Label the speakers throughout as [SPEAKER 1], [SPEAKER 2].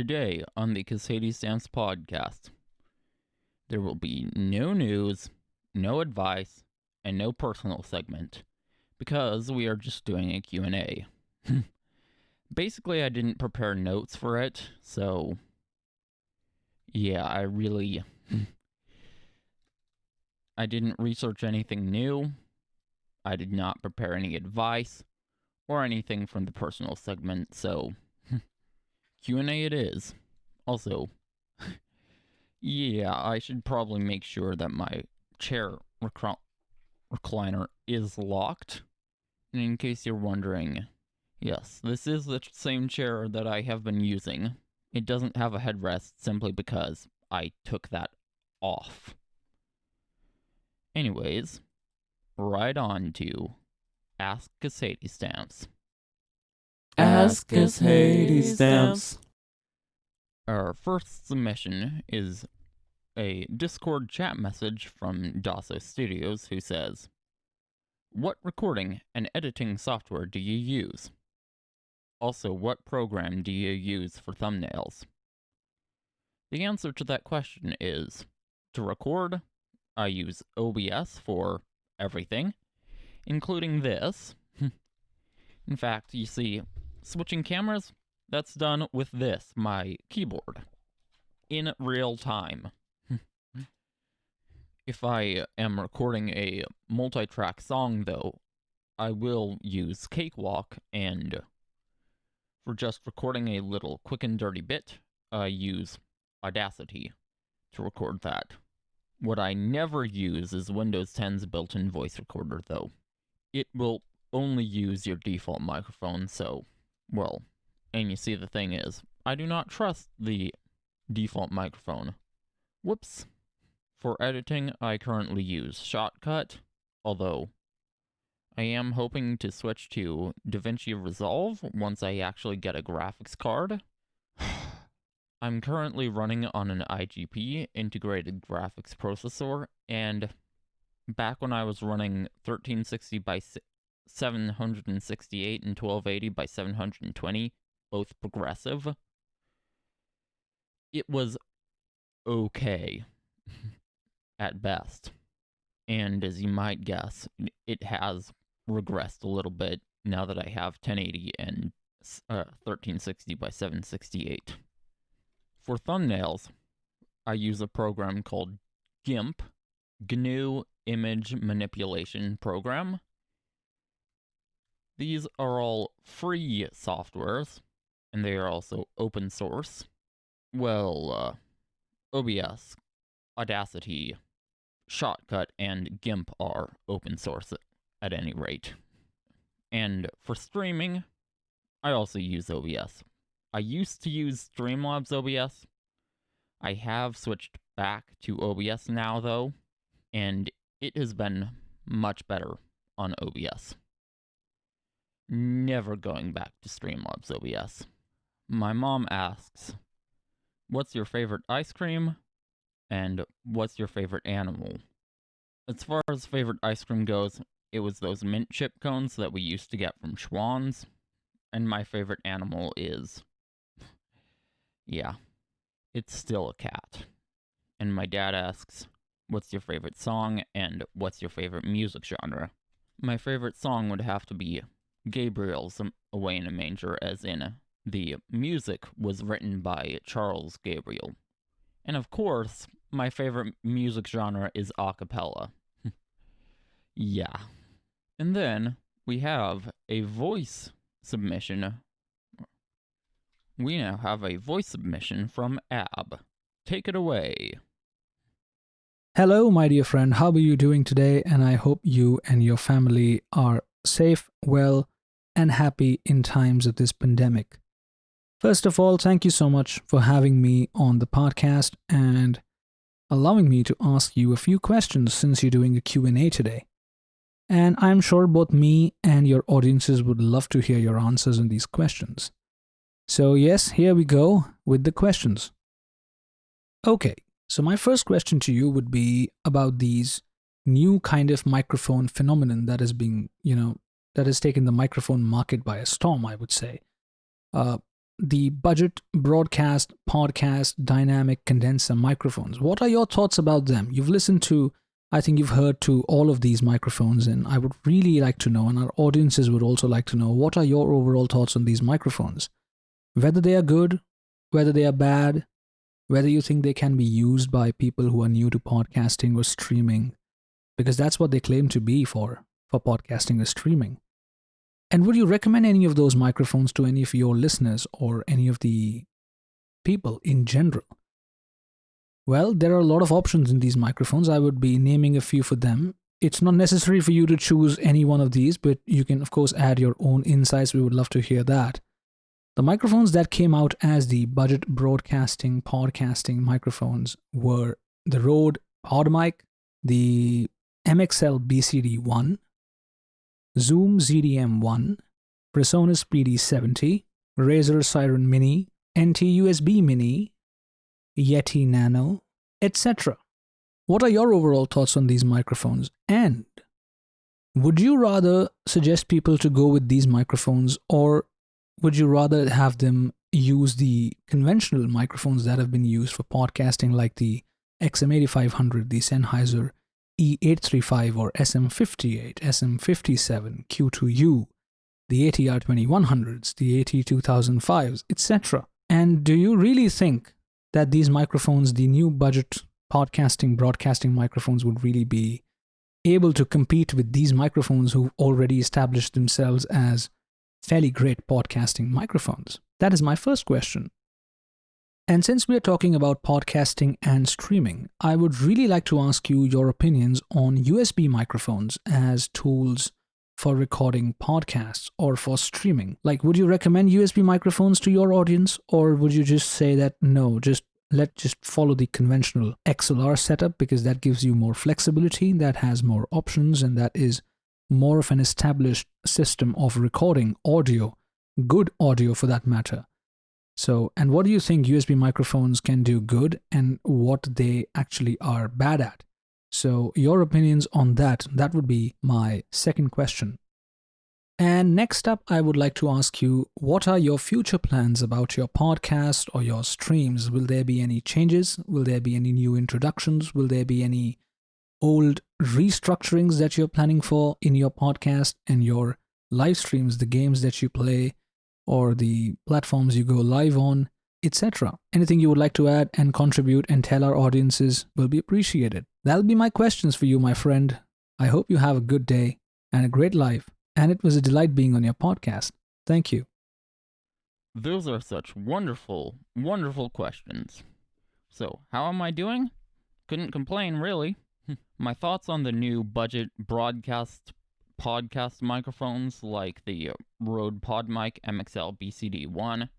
[SPEAKER 1] Today on the Casady Stamps podcast, there will be no news, no advice, and no personal segment, because we are just doing a Q&A. Basically, I didn't prepare notes for it, so yeah, I didn't research anything new. I did not prepare any advice or anything from the personal segment, so Q&A it is. Also, yeah, I should probably make sure that my chair recliner is locked. And in case you're wondering, yes, this is the same chair that I have been using. It doesn't have a headrest simply because I took that off. Anyways, right on to Ask Casady Stamps.
[SPEAKER 2] Ask Casady Stamps.
[SPEAKER 1] Our first submission is a Discord chat message from Dasso Studios who says, "What recording and editing software do you use? Also, what program do you use for thumbnails?" The answer to that question is, to record, I use OBS for everything, including this. In fact, you see, switching cameras, that's done with this, my keyboard, in real time. If I am recording a multi-track song, though, I will use Cakewalk, and for just recording a little quick and dirty bit, I use Audacity to record that. What I never use is Windows 10's built-in voice recorder, though. It will only use your default microphone, so, well, and you see the thing is, I do not trust the default microphone. Whoops. For editing, I currently use Shotcut, although I am hoping to switch to DaVinci Resolve once I actually get a graphics card. I'm currently running on an IGP, integrated graphics processor, and back when I was running 1360 by 768 and 1280 by 720, both progressive, it was okay at best. And as you might guess, it has regressed a little bit now that I have 1080 and 1360 by 768. For thumbnails, I use a program called GIMP, GNU Image Manipulation Program. These are all free softwares, and they are also open source. Well, OBS, Audacity, Shotcut, and GIMP are open source at any rate. And for streaming, I also use OBS. I used to use Streamlabs OBS. I have switched back to OBS now, though, and it has been much better on OBS. Never going back to Streamlabs OBS. My mom asks, "What's your favorite ice cream? And what's your favorite animal?" As far as favorite ice cream goes, it was those mint chip cones that we used to get from Schwann's. And my favorite animal is, yeah, it's still a cat. And my dad asks, "What's your favorite song? And what's your favorite music genre?" My favorite song would have to be Gabriel's Away in a Manger, as in, the music was written by Charles Gabriel. And of course, my favorite music genre is a cappella. Yeah. And then we have a voice submission. We now have a voice submission from Ab. Take it away.
[SPEAKER 2] Hello, my dear friend. How are you doing today? And I hope you and your family are safe, well, and happy in times of this pandemic. First of all, thank you so much for having me on the podcast and allowing me to ask you a few questions since you're doing a Q&A today. And I'm sure both me and your audiences would love to hear your answers on these questions. So yes, here we go with the questions. Okay, so my first question to you would be about these new kind of microphone phenomenon that is being, that has taken the microphone market by a storm, I would say. the budget broadcast podcast dynamic condenser microphones. What are your thoughts about them? You've listened to, I think you've heard to all of these microphones, and I would really like to know, and our audiences would also like to know, what are your overall thoughts on these microphones? Whether they are good, whether they are bad, whether you think they can be used by people who are new to podcasting or streaming, because that's what they claim to be for podcasting or streaming. And would you recommend any of those microphones to any of your listeners or any of the people in general? Well, there are a lot of options in these microphones. I would be naming a few for them. It's not necessary for you to choose any one of these, but you can, of course, add your own insights. We would love to hear that. The microphones that came out as the budget broadcasting, podcasting microphones were the Rode PodMic, the MXL BCD1, Zoom ZDM1, Presonus PD70, Razer Siren Mini, NT USB Mini, Yeti Nano, etc. What are your overall thoughts on these microphones? And would you rather suggest people to go with these microphones, or would you rather have them use the conventional microphones that have been used for podcasting, like the XM8500, the Sennheiser E835 or SM58, SM57, Q2U, the ATR2100s, the AT2005s, etc.? And do you really think that these microphones, the new budget podcasting, broadcasting microphones, would really be able to compete with these microphones who've already established themselves as fairly great podcasting microphones? That is my first question. And since we are talking about podcasting and streaming, I would really like to ask you your opinions on USB microphones as tools for recording podcasts or for streaming. Like, would you recommend USB microphones to your audience, or would you just say that no, let's just follow the conventional XLR setup because that gives you more flexibility, that has more options, and that is more of an established system of recording audio, good audio for that matter? So, and what do you think USB microphones can do good and what they actually are bad at? So, your opinions on that would be my second question. And next up, I would like to ask you, what are your future plans about your podcast or your streams? Will there be any changes? Will there be any new introductions? Will there be any old restructurings that you're planning for in your podcast and your live streams, the games that you play, or the platforms you go live on, etc.? Anything you would like to add and contribute and tell our audiences will be appreciated. That'll be my questions for you, my friend. I hope you have a good day and a great life, and it was a delight being on your podcast. Thank you.
[SPEAKER 1] Those are such wonderful, wonderful questions. So, how am I doing? Couldn't complain, really. My thoughts on the new budget broadcast podcast microphones like the Rode PodMic MXL BCD1,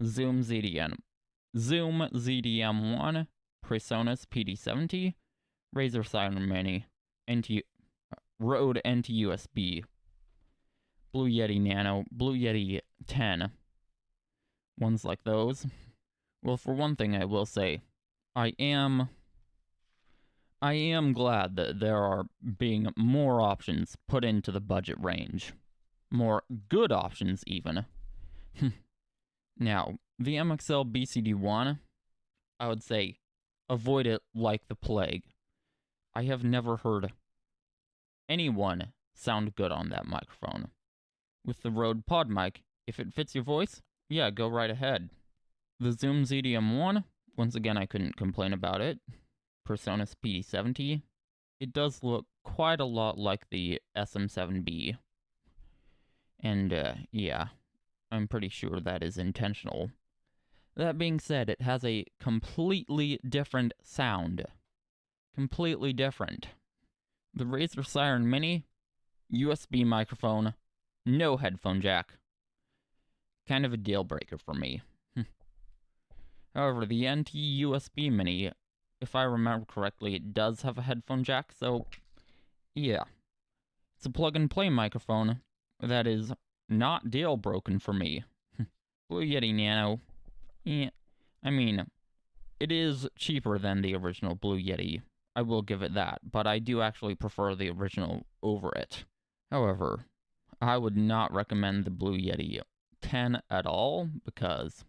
[SPEAKER 1] Zoom ZDM1, Presonus PD70, Razer Siren Mini, Rode NT USB, Blue Yeti Nano, Blue Yeti 10, ones like those. Well, for one thing, I will say, I am glad that there are being more options put into the budget range. More good options, even. Now, the MXL BCD1, I would say, avoid it like the plague. I have never heard anyone sound good on that microphone. With the Rode PodMic, if it fits your voice, yeah, go right ahead. The Zoom ZDM1, once again, I couldn't complain about it. Presonus PD70, it does look quite a lot like the SM7B. And, yeah, I'm pretty sure that is intentional. That being said, it has a completely different sound. Completely different. The Razer Siren Mini, USB microphone, no headphone jack. Kind of a deal breaker for me. However, the NT USB Mini, if I remember correctly, it does have a headphone jack, so yeah. It's a plug-and-play microphone that is not deal broken for me. Blue Yeti Nano, yeah, I mean, it is cheaper than the original Blue Yeti. I will give it that, but I do actually prefer the original over it. However, I would not recommend the Blue Yeti 10 at all, because,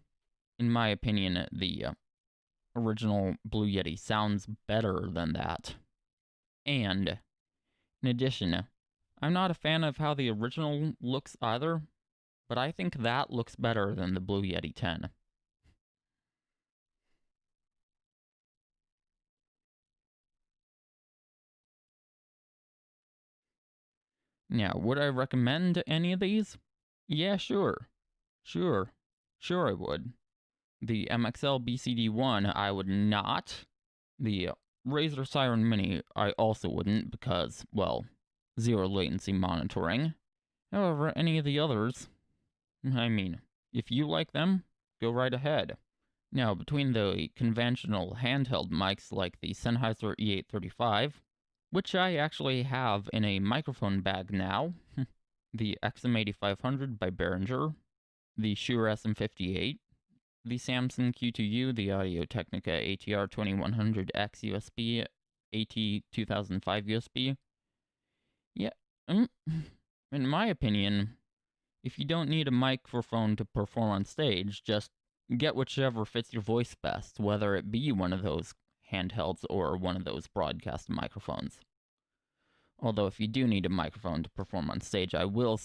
[SPEAKER 1] in my opinion, the original Blue Yeti sounds better than that. And, in addition, I'm not a fan of how the original looks either, but I think that looks better than the Blue Yeti 10. Now, would I recommend any of these? Yeah, sure I would. The MXL BCD1 I would not. The Razer Siren Mini I also wouldn't because, well, zero latency monitoring. However, any of the others, I mean, if you like them, go right ahead. Now, between the conventional handheld mics like the Sennheiser E835, which I actually have in a microphone bag now, the XM8500 by Behringer, the Shure SM58, the Samson Q2U, the Audio Technica ATR3350X USB, AT2005 USB. Yeah, in my opinion, if you don't need a microphone to perform on stage, just get whichever fits your voice best, whether it be one of those handhelds or one of those broadcast microphones. Although if you do need a microphone to perform on stage, I will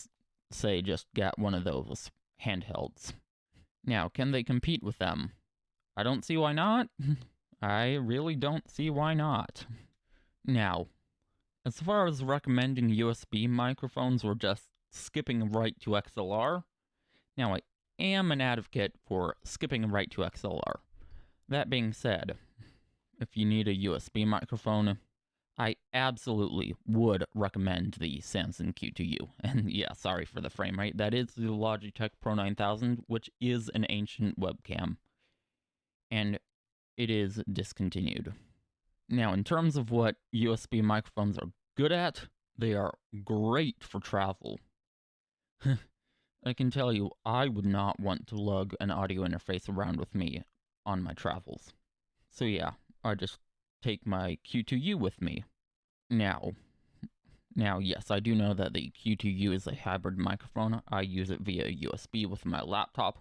[SPEAKER 1] say just get one of those handhelds. Now, can they compete with them? I don't see why not. I really don't see why not. Now, as far as recommending USB microphones or just skipping right to XLR, now I am an advocate for skipping right to XLR. That being said, if you need a USB microphone, I absolutely would recommend the Samson Q2U. And yeah, sorry for the frame rate. That is the Logitech Pro 9000, which is an ancient webcam. And it is discontinued. Now, in terms of what USB microphones are good at, they are great for travel. I can tell you, I would not want to lug an audio interface around with me on my travels. So yeah, I just take my Q2U with me. Now, yes, I do know that the Q2U is a hybrid microphone. I use it via USB with my laptop.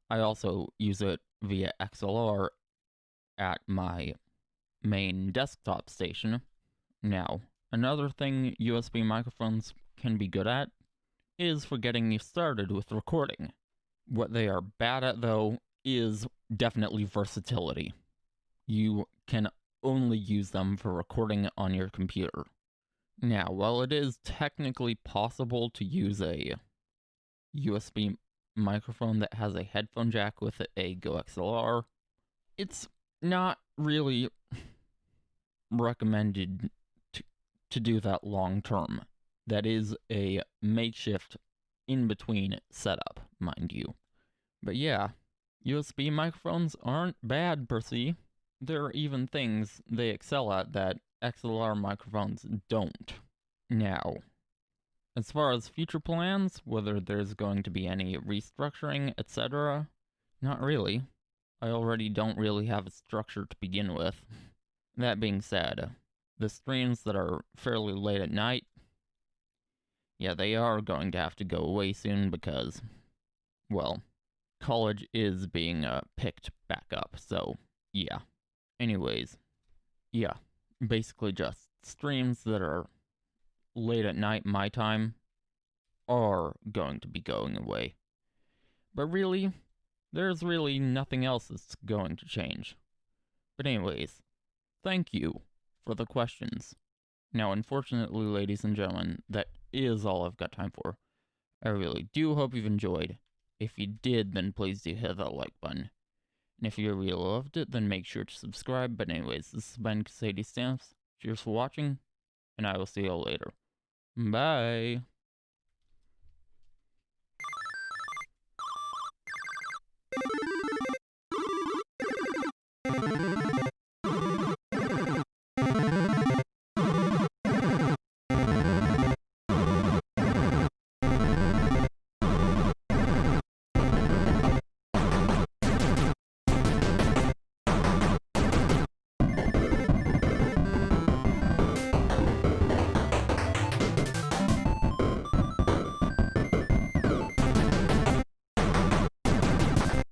[SPEAKER 1] I also use it via XLR at my main desktop station. Now, another thing USB microphones can be good at is for getting you started with recording. What they are bad at, though, is definitely versatility. You can only use them for recording on your computer. Now, while it is technically possible to use a USB microphone that has a headphone jack with a Go XLR, it's not really recommended to do that long term. That is a makeshift in-between setup, mind you. But yeah, USB microphones aren't bad per se. There are even things they excel at that XLR microphones don't. Now, as far as future plans, whether there's going to be any restructuring, etc., not really. I already don't really have a structure to begin with. That being said, the streams that are fairly late at night, yeah, they are going to have to go away soon because, well, college is being picked back up, so yeah. Anyways, yeah, basically just streams that are late at night my time are going to be going away. But really, there's really nothing else that's going to change. But anyways, thank you for the questions. Now, unfortunately, ladies and gentlemen, that is all I've got time for. I really do hope you've enjoyed. If you did, then please do hit that like button. And if you really loved it, then make sure to subscribe. But anyways, this has been Sadie Stamps. Cheers for watching, and I will see you all later. Bye!